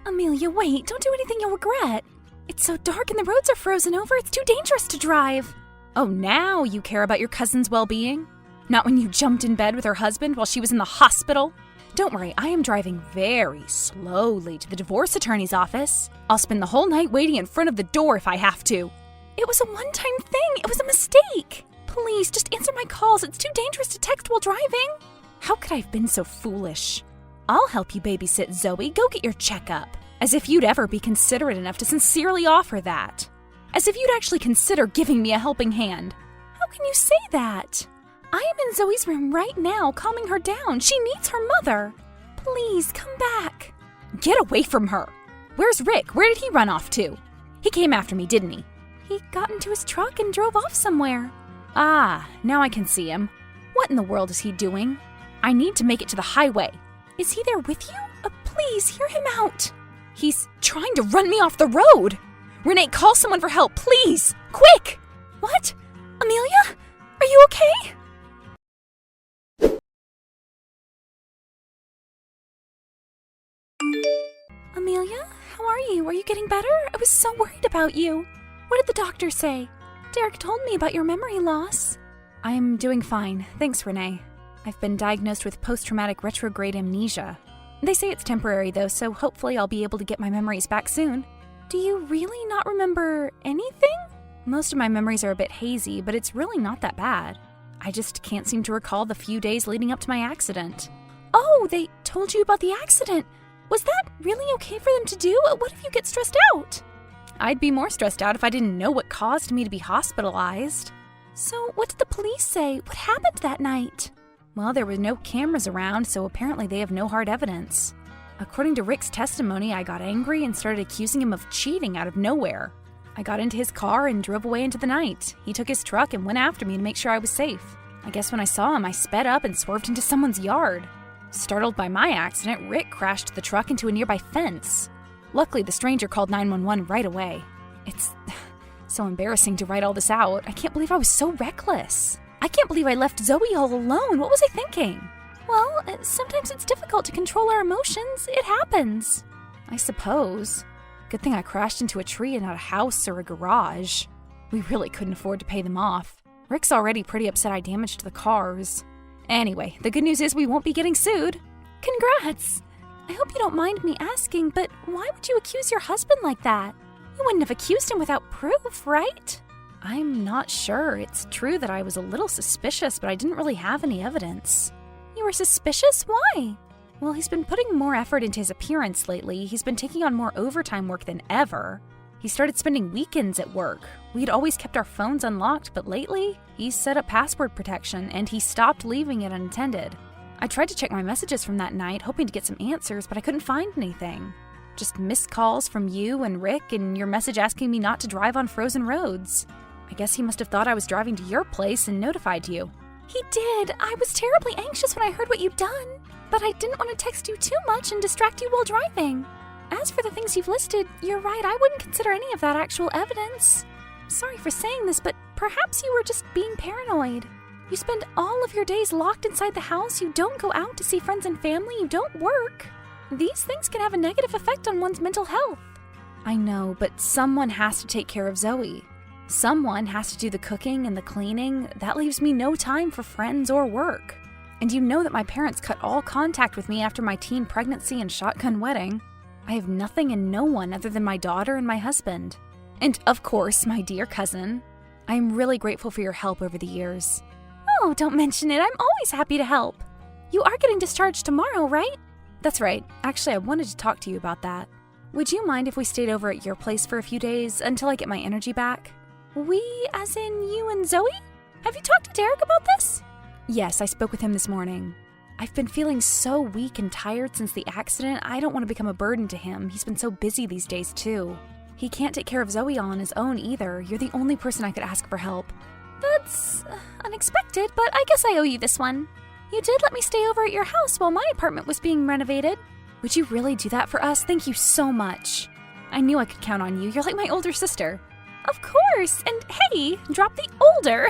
Amelia, wait, don't do anything you'll regret. It's so dark and the roads are frozen over, it's too dangerous to drive. Oh, now you care about your cousin's well-being? Not when you jumped in bed with her husband while she was in the hospital? Don't worry, I am driving very slowly to the divorce attorney's office. I'll spend the whole night waiting in front of the door if I have to. It was a one-time thing. It was a mistake. Please, just answer my calls. It's too dangerous to text while driving. How could I have been so foolish? I'll help you babysit Zoe. Go get your checkup. As if you'd ever be considerate enough to sincerely offer that. As if you'd actually consider giving me a helping hand. How can you say that? I am in Zoe's room right now, calming her down. She needs her mother. Please, come back. Get away from her. Where's Rick? Where did he run off to? He came after me, didn't he? He got into his truck and drove off somewhere. Ah, now I can see him. What in the world is he doing? I need to make it to the highway. Is he there with you? Please, hear him out. He's trying to run me off the road. Renee, call someone for help, please. Quick! What? Amelia? Are you okay? Amelia, how are you? Are you getting better? I was so worried about you. What did the doctor say? Derek told me about your memory loss. I'm doing fine. Thanks, Renee. I've been diagnosed with post-traumatic retrograde amnesia. They say it's temporary, though, so hopefully I'll be able to get my memories back soon. Do you really not remember anything? Most of my memories are a bit hazy, but it's really not that bad. I just can't seem to recall the few days leading up to my accident. Oh, they told you about the accident. Was that really okay for them to do? What if you get stressed out? I'd be more stressed out if I didn't know what caused me to be hospitalized. So what did the police say? What happened that night? Well, there were no cameras around, so apparently they have no hard evidence. According to Rick's testimony, I got angry and started accusing him of cheating out of nowhere. I got into his car and drove away into the night. He took his truck and went after me to make sure I was safe. I guess when I saw him, I sped up and swerved into someone's yard. Startled by my accident, Rick crashed the truck into a nearby fence. Luckily, the stranger called 911 right away. It's so embarrassing to write all this out. I can't believe I was so reckless. I can't believe I left Zoe all alone. What was I thinking? Well, sometimes it's difficult to control our emotions. It happens. I suppose. Good thing I crashed into a tree and not a house or a garage. We really couldn't afford to pay them off. Rick's already pretty upset I damaged the cars. Anyway, the good news is we won't be getting sued. Congrats! I hope you don't mind me asking, but why would you accuse your husband like that? You wouldn't have accused him without proof, right? I'm not sure. It's true that I was a little suspicious, but I didn't really have any evidence. You were suspicious? Why? Well, he's been putting more effort into his appearance lately. He's been taking on more overtime work than ever. He started spending weekends at work. We'd always kept our phones unlocked, but lately, he's set up password protection, and he stopped leaving it unattended. I tried to check my messages from that night, hoping to get some answers, but I couldn't find anything. Just missed calls from you and Rick, and your message asking me not to drive on frozen roads. I guess he must have thought I was driving to your place and notified you. He did. I was terribly anxious when I heard what you'd done, but I didn't want to text you too much and distract you while driving. As for the things you've listed, you're right, I wouldn't consider any of that actual evidence. Sorry for saying this, but perhaps you were just being paranoid. You spend all of your days locked inside the house, you don't go out to see friends and family, you don't work. These things can have a negative effect on one's mental health. I know, but someone has to take care of Zoe. Someone has to do the cooking and the cleaning. That leaves me no time for friends or work. And you know that my parents cut all contact with me after my teen pregnancy and shotgun wedding. I have nothing and no one other than my daughter and my husband. And of course, my dear cousin. I am really grateful for your help over the years. Oh, don't mention it. I'm always happy to help. You are getting discharged tomorrow, right? That's right. Actually, I wanted to talk to you about that. Would you mind if we stayed over at your place for a few days until I get my energy back? We, as in you and Zoe? Have you talked to Derek about this? Yes, I spoke with him this morning. I've been feeling so weak and tired since the accident, I don't want to become a burden to him. He's been so busy these days, too. He can't take care of Zoe on his own either. You're the only person I could ask for help. That's unexpected, but I guess I owe you this one. You did let me stay over at your house while my apartment was being renovated. Would you really do that for us? Thank you so much. I knew I could count on you. You're like my older sister. Of course, and hey, drop the older.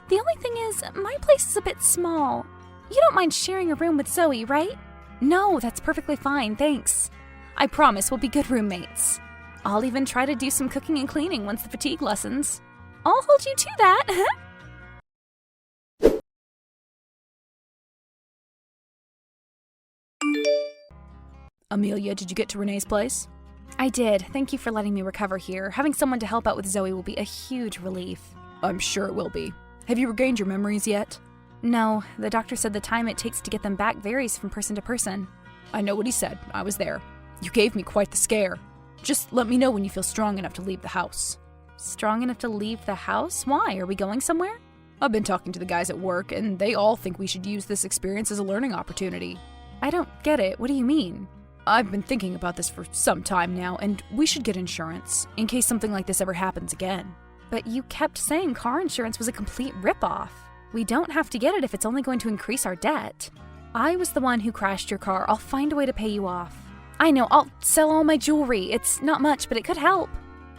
The only thing is, my place is a bit small. You don't mind sharing a room with Zoe, right? No, that's perfectly fine, thanks. I promise we'll be good roommates. I'll even try to do some cooking and cleaning once the fatigue lessens. I'll hold you to that. Amelia, did you get to Renee's place? I did. Thank you for letting me recover here. Having someone to help out with Zoe will be a huge relief. I'm sure it will be. Have you regained your memories yet? No, the doctor said the time it takes to get them back varies from person to person. I know what he said. I was there. You gave me quite the scare. Just let me know when you feel strong enough to leave the house. Strong enough to leave the house? Why? Are we going somewhere? I've been talking to the guys at work, and they all think we should use this experience as a learning opportunity. I don't get it. What do you mean? I've been thinking about this for some time now, and we should get insurance, in case something like this ever happens again. But you kept saying car insurance was a complete ripoff. We don't have to get it if it's only going to increase our debt. I was the one who crashed your car. I'll find a way to pay you off. I know, I'll sell all my jewelry. It's not much, but it could help.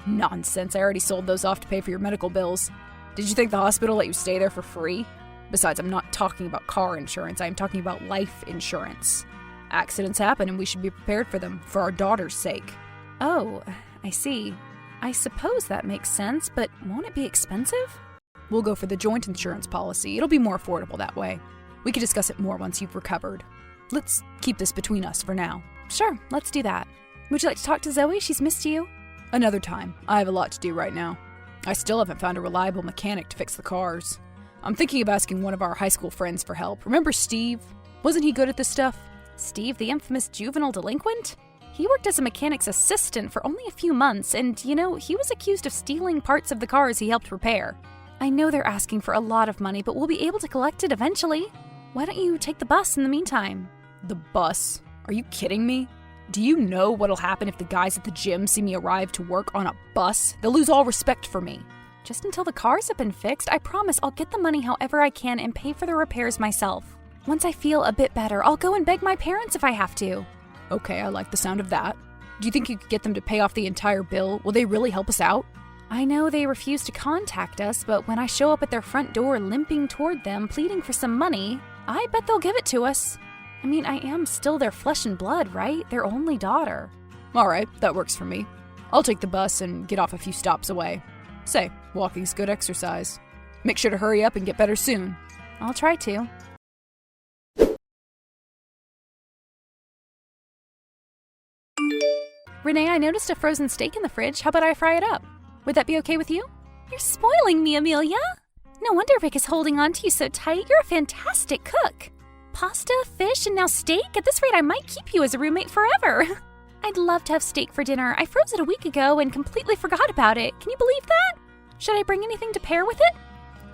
Nonsense, I already sold those off to pay for your medical bills. Did you think the hospital let you stay there for free? Besides, I'm not talking about car insurance, I'm talking about life insurance. Accidents happen and we should be prepared for them, for our daughter's sake. Oh, I see. I suppose that makes sense, but won't it be expensive? We'll go for the joint insurance policy. It'll be more affordable that way. We can discuss it more once you've recovered. Let's keep this between us for now. Sure, let's do that. Would you like to talk to Zoe? She's missed you. Another time. I have a lot to do right now. I still haven't found a reliable mechanic to fix the cars. I'm thinking of asking one of our high school friends for help. Remember Steve? Wasn't he good at this stuff? Steve, the infamous juvenile delinquent? He worked as a mechanic's assistant for only a few months, and, you know, he was accused of stealing parts of the cars he helped repair. I know they're asking for a lot of money, but we'll be able to collect it eventually. Why don't you take the bus in the meantime? The bus? Are you kidding me? Do you know what'll happen if the guys at the gym see me arrive to work on a bus? They'll lose all respect for me. Just until the cars have been fixed, I promise I'll get the money however I can and pay for the repairs myself. Once I feel a bit better, I'll go and beg my parents if I have to. Okay, I like the sound of that. Do you think you could get them to pay off the entire bill? Will they really help us out? I know they refuse to contact us, but when I show up at their front door limping toward them, pleading for some money, I bet they'll give it to us. I mean, I am still their flesh and blood, right? Their only daughter. All right, that works for me. I'll take the bus and get off a few stops away. Say, walking's good exercise. Make sure to hurry up and get better soon. I'll try to. Renee, I noticed a frozen steak in the fridge. How about I fry it up? Would that be okay with you? You're spoiling me, Amelia. No wonder Rick is holding on to you so tight. You're a fantastic cook. Pasta, fish, and now steak? At this rate, I might keep you as a roommate forever. I'd love to have steak for dinner. I froze it a week ago and completely forgot about it. Can you believe that? Should I bring anything to pair with it?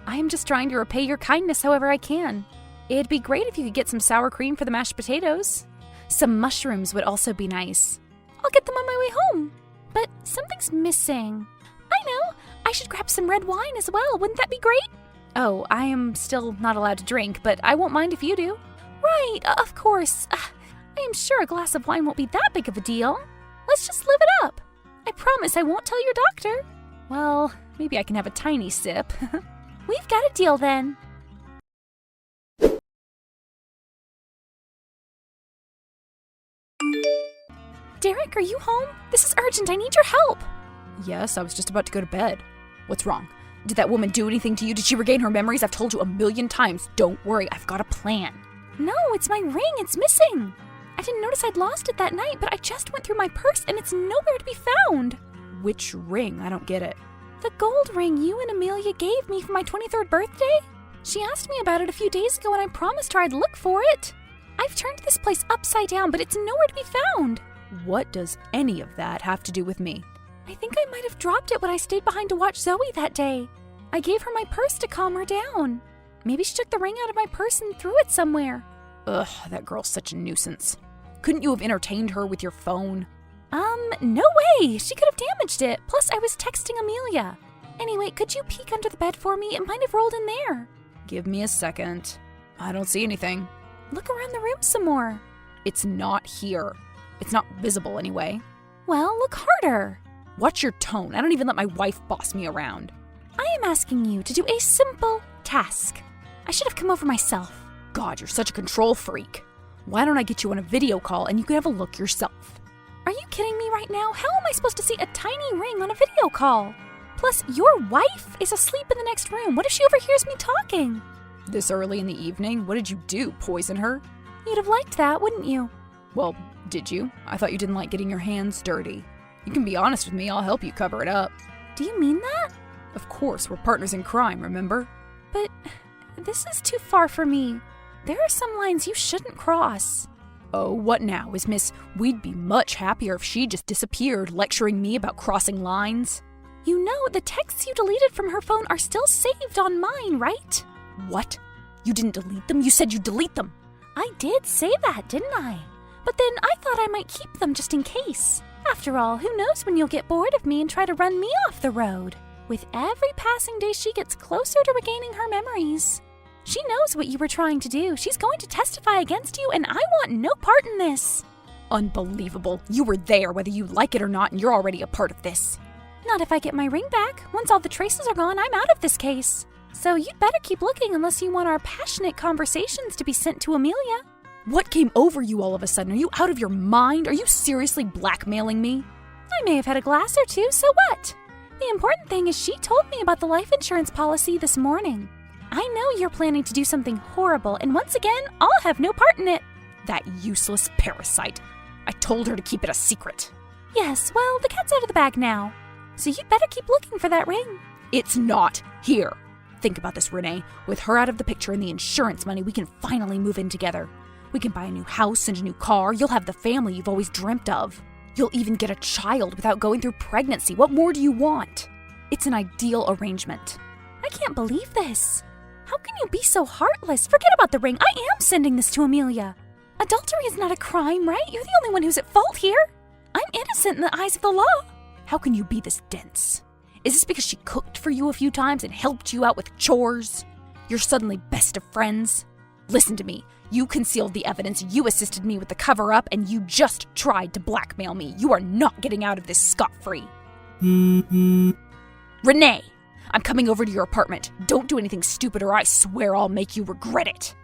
I am just trying to repay your kindness however I can. It'd be great if you could get some sour cream for the mashed potatoes. Some mushrooms would also be nice. I'll get them on my way home. But something's missing. I know. I should grab some red wine as well. Wouldn't that be great? Oh, I am still not allowed to drink, but I won't mind if you do. Right, of course. I am sure a glass of wine won't be that big of a deal. Let's just live it up. I promise I won't tell your doctor. Well, maybe I can have a tiny sip. We've got a deal then. Derek, are you home? This is urgent. I need your help. Yes, I was just about to go to bed. What's wrong? Did that woman do anything to you? Did she regain her memories? I've told you 1,000,000 times. Don't worry, I've got a plan. No, it's my ring. It's missing. I didn't notice I'd lost it that night, but I just went through my purse and it's nowhere to be found. Which ring? I don't get it. The gold ring you and Amelia gave me for my 23rd birthday. She asked me about it a few days ago and I promised her I'd look for it. I've turned this place upside down, but it's nowhere to be found. What does any of that have to do with me? I think I might have dropped it when I stayed behind to watch Zoe that day. I gave her my purse to calm her down. Maybe she took the ring out of my purse and threw it somewhere. Ugh, that girl's such a nuisance. Couldn't you have entertained her with your phone? No way! She could have damaged it. Plus, I was texting Amelia. Anyway, could you peek under the bed for me? It might have rolled in there. Give me a second. I don't see anything. Look around the room some more. It's not here. It's not visible anyway. Well, look harder. Watch your tone. I don't even let my wife boss me around. I am asking you to do a simple task. I should have come over myself. God, you're such a control freak. Why don't I get you on a video call and you can have a look yourself? Are you kidding me right now? How am I supposed to see a tiny ring on a video call? Plus, your wife is asleep in the next room. What if she overhears me talking? This early in the evening? What did you do, poison her? You'd have liked that, wouldn't you? Well, did you? I thought you didn't like getting your hands dirty. You can be honest with me, I'll help you cover it up. Do you mean that? Of course, we're partners in crime, remember? But this is too far for me. There are some lines you shouldn't cross. Oh, what now? Is Miss We'd be much happier if she just disappeared, lecturing me about crossing lines? You know, the texts you deleted from her phone are still saved on mine, right? What? You didn't delete them? You said you'd delete them. I did say that, didn't I? But then I thought I might keep them just in case. After all, who knows when you'll get bored of me and try to run me off the road? With every passing day, she gets closer to regaining her memories. She knows what you were trying to do. She's going to testify against you, and I want no part in this. Unbelievable. You were there, whether you like it or not, and you're already a part of this. Not if I get my ring back. Once all the traces are gone, I'm out of this case. So you'd better keep looking unless you want our passionate conversations to be sent to Amelia. What came over you all of a sudden? Are you out of your mind? Are you seriously blackmailing me? I may have had a glass or two, so what? The important thing is she told me about the life insurance policy this morning. I know you're planning to do something horrible, and once again, I'll have no part in it. That useless parasite. I told her to keep it a secret. Yes, well, the cat's out of the bag now. So you'd better keep looking for that ring. It's not here. Think about this, Renee. With her out of the picture and the insurance money, we can finally move in together. We can buy a new house and a new car. You'll have the family you've always dreamt of. You'll even get a child without going through pregnancy. What more do you want? It's an ideal arrangement. I can't believe this. How can you be so heartless? Forget about the ring. I am sending this to Amelia. Adultery is not a crime, right? You're the only one who's at fault here. I'm innocent in the eyes of the law. How can you be this dense? Is this because she cooked for you a few times and helped you out with chores? You're suddenly best of friends? Listen to me. You concealed the evidence, you assisted me with the cover-up, and you just tried to blackmail me. You are not getting out of this scot-free. Renee! I'm coming over to your apartment. Don't do anything stupid or I swear I'll make you regret it.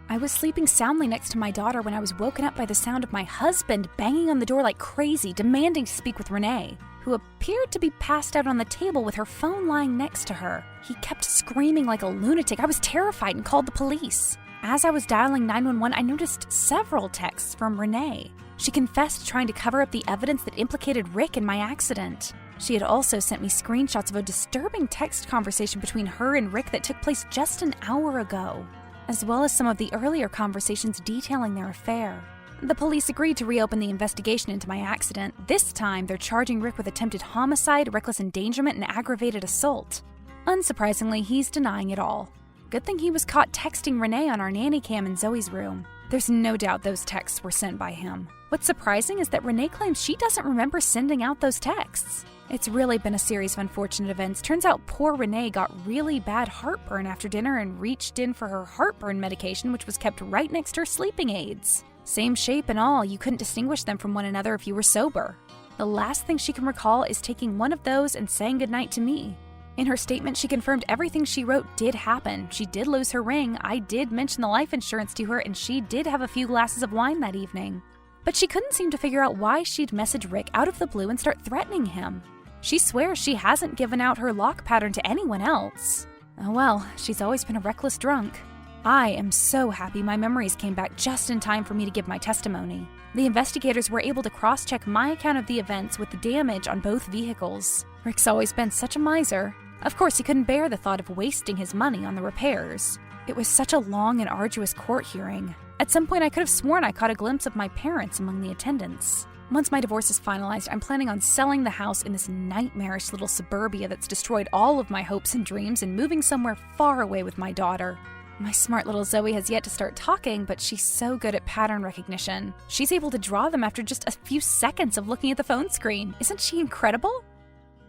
I was sleeping soundly next to my daughter when I was woken up by the sound of my husband banging on the door like crazy, demanding to speak with Renee, who appeared to be passed out on the table with her phone lying next to her. He kept screaming like a lunatic. I was terrified and called the police. As I was dialing 911, I noticed several texts from Renee. She confessed to trying to cover up the evidence that implicated Rick in my accident. She had also sent me screenshots of a disturbing text conversation between her and Rick that took place just an hour ago, as well as some of the earlier conversations detailing their affair. The police agreed to reopen the investigation into my accident. This time, they're charging Rick with attempted homicide, reckless endangerment, and aggravated assault. Unsurprisingly, he's denying it all. Good thing he was caught texting Renee on our nanny cam in Zoe's room. There's no doubt those texts were sent by him. What's surprising is that Renee claims she doesn't remember sending out those texts. It's really been a series of unfortunate events. Turns out poor Renee got really bad heartburn after dinner and reached in for her heartburn medication, which was kept right next to her sleeping aids. Same shape and all, you couldn't distinguish them from one another if you were sober. The last thing she can recall is taking one of those and saying goodnight to me. In her statement, she confirmed everything she wrote did happen. She did lose her ring, I did mention the life insurance to her, and she did have a few glasses of wine that evening. But she couldn't seem to figure out why she'd message Rick out of the blue and start threatening him. She swears she hasn't given out her lock pattern to anyone else. Oh well, she's always been a reckless drunk. I am so happy my memories came back just in time for me to give my testimony. The investigators were able to cross-check my account of the events with the damage on both vehicles. Rick's always been such a miser. Of course, he couldn't bear the thought of wasting his money on the repairs. It was such a long and arduous court hearing. At some point, I could have sworn I caught a glimpse of my parents among the attendants. Once my divorce is finalized, I'm planning on selling the house in this nightmarish little suburbia that's destroyed all of my hopes and dreams and moving somewhere far away with my daughter. My smart little Zoe has yet to start talking, but she's so good at pattern recognition. She's able to draw them after just a few seconds of looking at the phone screen. Isn't she incredible?